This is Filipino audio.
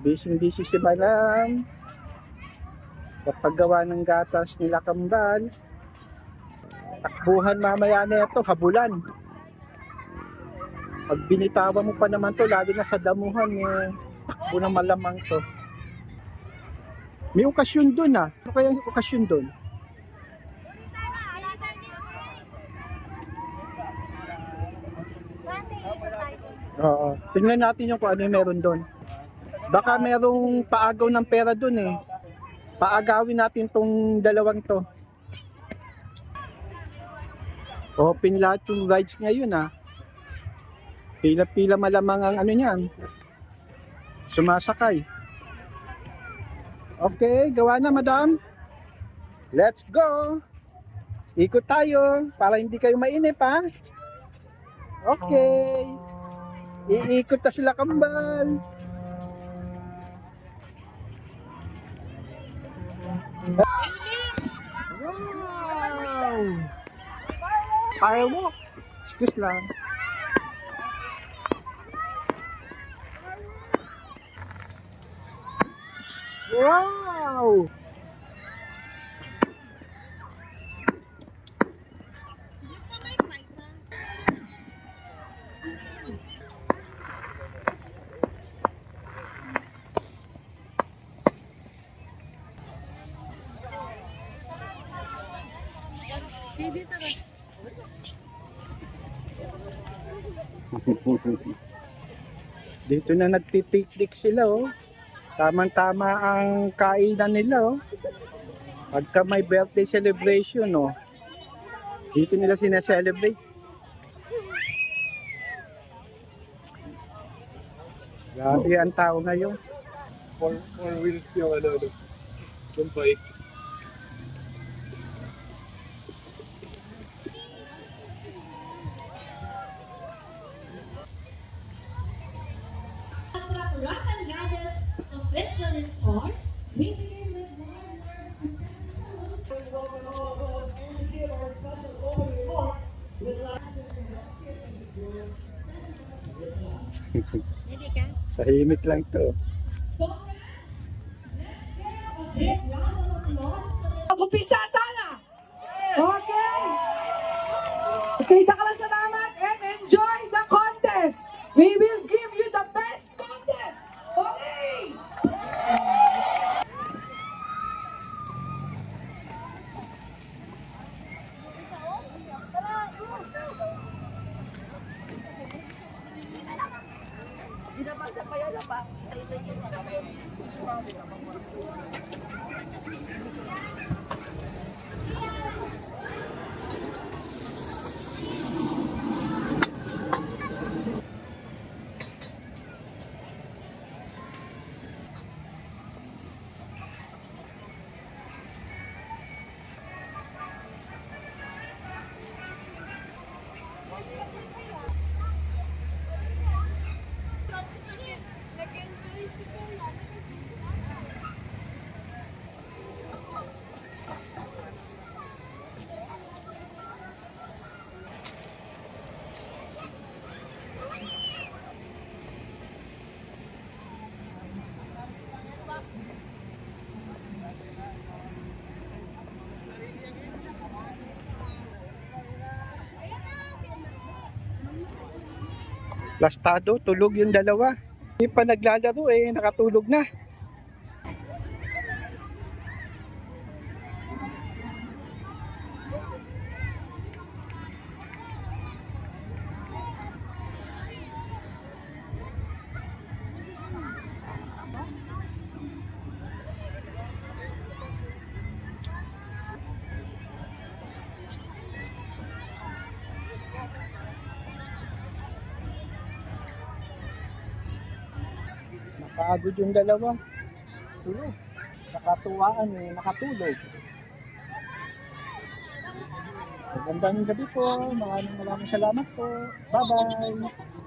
Busy si Madam sa paggawa ng gatas nila Kambal. Takbuhan mamaya na ito, habulan. Pag binitawan mo pa naman to, lalo na sa damuhan, takbo na malamang to. May okasyon dun ah. Ano kaya yung okasyon dun? Oo. Tingnan natin yung kung ano yung meron dun. Baka merong paagaw ng pera dun eh. Paagawin natin tong dalawang to. Open lahat yung rides ngayon ah. Pila-pila malamang ang ano niyan. Sumasakay. Okay, gawa na madam. Let's go. Ikot tayo para hindi kayo mainip ha. Okay. Iikot na sila Kambal. Wow! Firework. Excuse lang. Wow! Dito na nagpipiknik sila oh. Tamang-tama ang kainan nila oh. Pagka may birthday celebration oh. Dito nila sineselebrate. Grabe ang tao ngayon. Four wheels yung ano, yung bike. Rock and gadgets of Vision Sport. We begin with more words to Sa himik lang to. Mag-upisa na! Okay! Kita ka lang salamat and enjoy the contest! We will give you the best contest! Okay! Plastado, tulog yung dalawa. Hindi pa naglalaro nakatulog na. Nakagod yung dalawa. Tulog. Nakatuwaan nakatulog. Magandang gabi po. Maraming salamat po. Bye-bye.